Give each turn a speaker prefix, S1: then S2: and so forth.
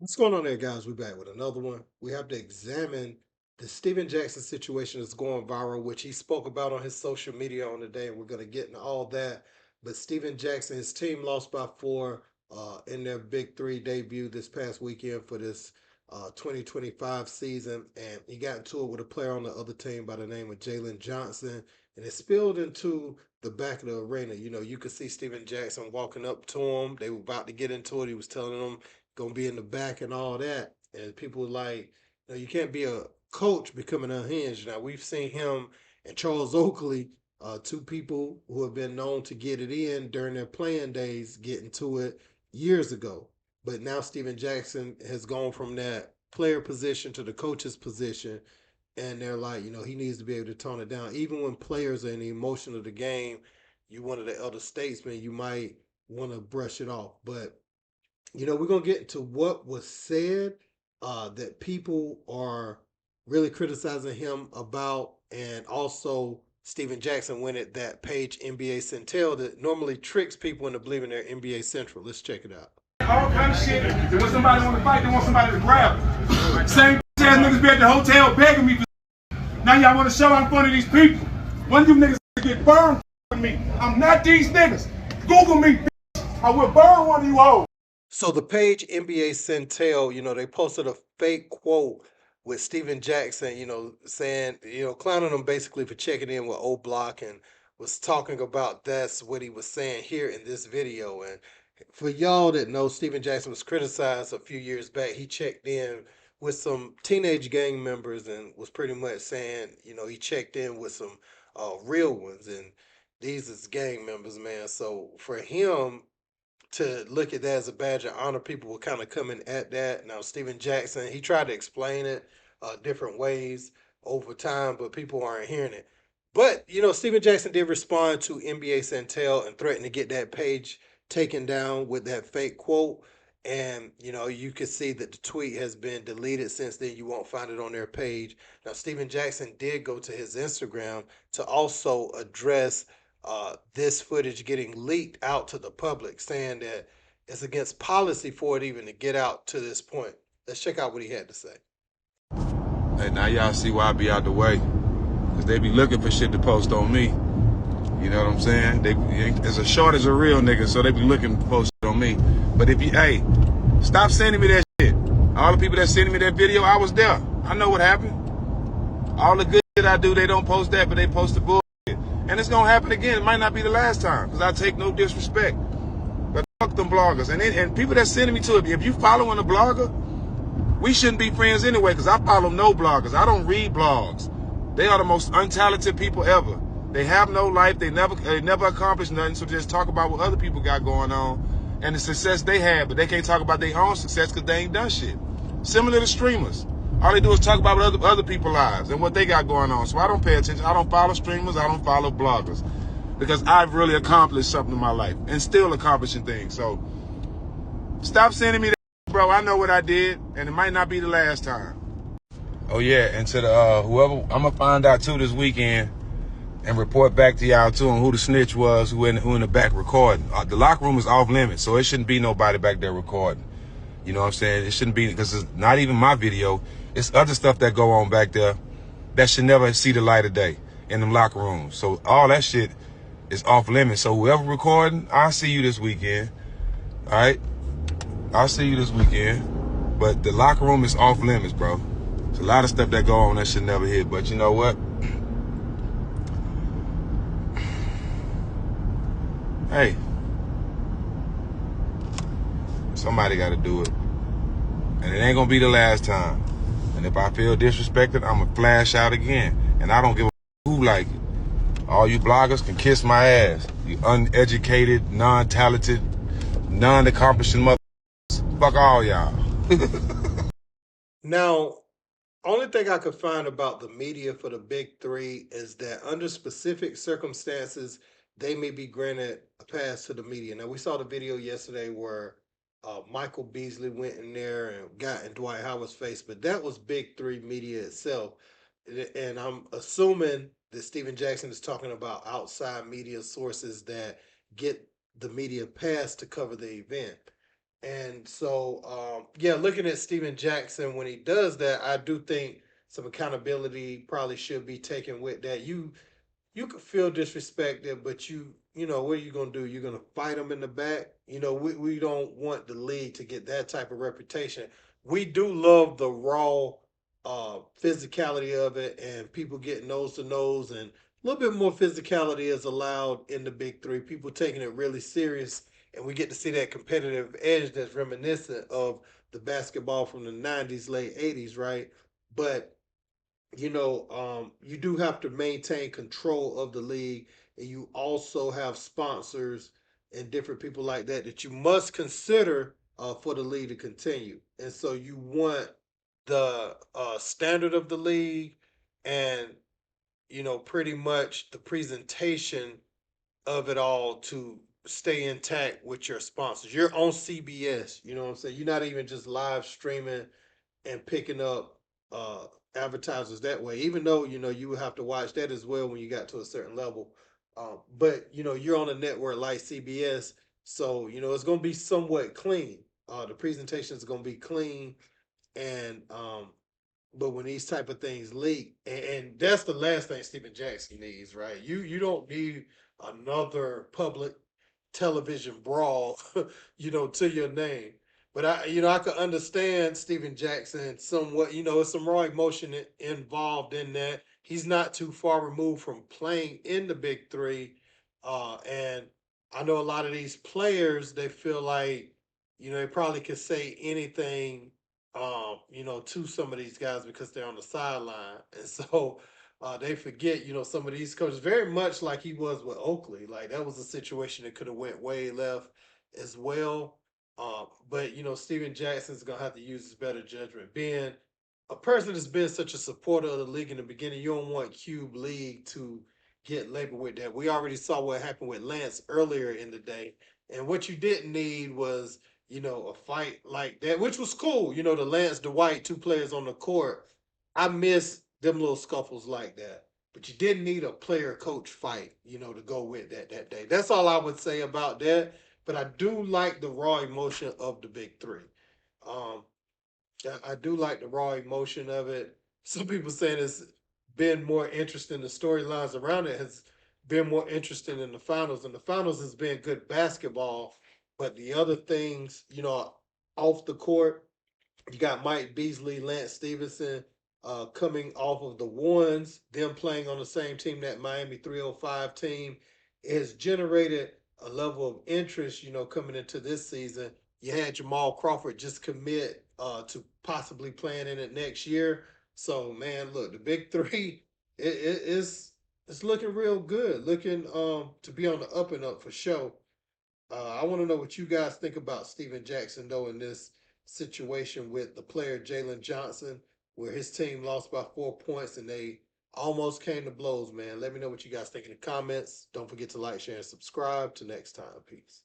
S1: What's going on there, guys? We're back with another one. We have to examine the Steven Jackson situation that's going viral, which he spoke about on his social media on the day, and we're going to get into all that. But Steven Jackson, his team lost by four in their Big Three debut this past weekend for this 2025 season, and he got into it with a player on the other team by the name of Jaylen Johnson, and it spilled into the back of the arena. You know, you could see Steven Jackson walking up to him. They were about to get into it. He was telling them gonna be in the back and all that. And people like, you can't be a coach becoming unhinged. Now we've seen him and Charles Oakley, two people who have been known to get it in during their playing days, get into it years ago. But now Steven Jackson has gone from that player position to the coach's position, and they're like, he needs to be able to tone it down. Even when players are in the emotion of the game, you one of the elder statesmen, you might want to brush it off. But we're gonna get into what was said that people are really criticizing him about, and also Steven Jackson went at that page NBA Centel that normally tricks people into believing they're NBA Central. Let's check it out.
S2: All kind of shit. And when somebody want to fight, they want somebody to grab them. Same ass niggas be at the hotel begging me for. Now y'all want to show out in front of these people. One of you niggas get burned with me. I'm not these niggas. Google me, bitch. I will burn one of you hoes.
S1: So the page NBA Centel, they posted a fake quote with Steven Jackson, saying, clowning him basically for checking in with O Block, and was talking about that's what he was saying here in this video. And for y'all that know, Steven Jackson was criticized a few years back. He checked in with some teenage gang members and was pretty much saying, he checked in with some real ones, and these is gang members, man. So for him to look at that as a badge of honor, people were kind of coming at that. Now, Steven Jackson, he tried to explain it different ways over time, but people aren't hearing it. But, Steven Jackson did respond to NBA Centel and threatened to get that page taken down with that fake quote. And, you can see that the tweet has been deleted since then. You won't find it on their page. Now, Steven Jackson did go to his Instagram to also address this footage getting leaked out to the public, saying that it's against policy for it even to get out to this point. Let's check out what he had to say.
S3: Hey, now y'all see why I be out the way. Because they be looking for shit to post on me. You know what I'm saying? It's a shortage of real niggas, so they be looking to post shit on me. But hey, stop sending me that shit. All the people that sending me that video, I was there. I know what happened. All the good shit I do, they don't post that, but they post the bullshit. And it's gonna happen again. It might not be the last time, because I take no disrespect. But fuck them bloggers. And people that sending me to it, if you following a blogger, we shouldn't be friends anyway, because I follow no bloggers. I don't read blogs. They are the most untalented people ever. They have no life. They never accomplish nothing, so just talk about what other people got going on and the success they had, but they can't talk about their own success because they ain't done shit. Similar to streamers. All they do is talk about other people's lives and what they got going on. So I don't pay attention. I don't follow streamers. I don't follow bloggers, because I've really accomplished something in my life and still accomplishing things. So stop sending me that, bro. I know what I did, and it might not be the last time. Oh yeah, and to the whoever, I'm gonna find out too this weekend and report back to y'all too on who the snitch was, who in the back recording. The locker room is off limits, so it shouldn't be nobody back there recording. You know what I'm saying? It shouldn't be, because it's not even my video. It's other stuff that go on back there that should never see the light of day in them locker rooms. So all that shit is off limits. So whoever recording, I'll see you this weekend. All right? I'll see you this weekend. But the locker room is off limits, bro. There's a lot of stuff that go on that should never hit. But you know what? Hey, somebody got to do it. And it ain't going to be the last time. And if I feel disrespected, I'm going to flash out again. And I don't give a who like it. All you bloggers can kiss my ass. You uneducated, non-talented, non-accomplishing motherfuckers. Fuck all y'all.
S1: Now, only thing I could find about the media for the Big Three is that under specific circumstances, they may be granted a pass to the media. Now, we saw the video yesterday where Michael Beasley went in there and got in Dwight Howard's face, but that was Big Three media itself. And I'm assuming that Steven Jackson is talking about outside media sources that get the media pass to cover the event. And so, yeah, looking at Steven Jackson when he does that, I do think some accountability probably should be taken with that. You could feel disrespected, but what are you gonna do? You're gonna fight them in the back. We don't want the league to get that type of reputation. We do love the raw physicality of it, and people getting nose to nose, and a little bit more physicality is allowed in the big three. People taking it really serious, and we get to see that competitive edge that's reminiscent of the basketball from the '90s, late '80s, right? But you do have to maintain control of the league, and you also have sponsors and different people like that that you must consider for the league to continue. And so you want the standard of the league and pretty much the presentation of it all to stay intact with your sponsors. You're on CBS, you know what I'm saying? You're not even just live streaming and picking up advertisers that way. Even though you would have to watch that as well when you got to a certain level. But you're on a network like CBS, so it's going to be somewhat clean. The presentation is going to be clean, and but when these type of things leak, and that's the last thing Stephen Jackson needs, right? You don't need another public television brawl, to your name. But I could understand Steven Jackson somewhat. It's some raw emotion involved in that. He's not too far removed from playing in the big three, and I know a lot of these players. They feel like they probably could say anything, to some of these guys because they're on the sideline, and so they forget, some of these coaches very much like he was with Oakley. Like that was a situation that could have went way left as well. But Steven Jackson's gonna have to use his better judgment. Being a person that's been such a supporter of the league in the beginning, you don't want Cube League to get labeled with that. We already saw what happened with Lance earlier in the day, and what you didn't need was a fight like that, which was cool. The Lance Dwight, two players on the court. I miss them little scuffles like that. But you didn't need a player coach fight, to go with that day. That's all I would say about that. But I do like the raw emotion of the big three. Um, I do like the raw emotion of it. Some people saying it's been more interesting. The storylines around it has been more interesting in the finals, and the finals has been good basketball. But the other things, off the court, you got Mike Beasley, Lance Stevenson coming off of the ones, them playing on the same team, that Miami 305 team, has generated a level of interest, coming into this season. You had Jamal Crawford just commit to possibly playing in it next year. So, man, look, the big three, it's looking real good, looking to be on the up and up for sure. I want to know what you guys think about Steven Jackson, though, in this situation with the player Jaylen Johnson, where his team lost by 4 points and they almost came to blows, man. Let me know what you guys think in the comments. Don't forget to like, share, and subscribe. Till next time. Peace.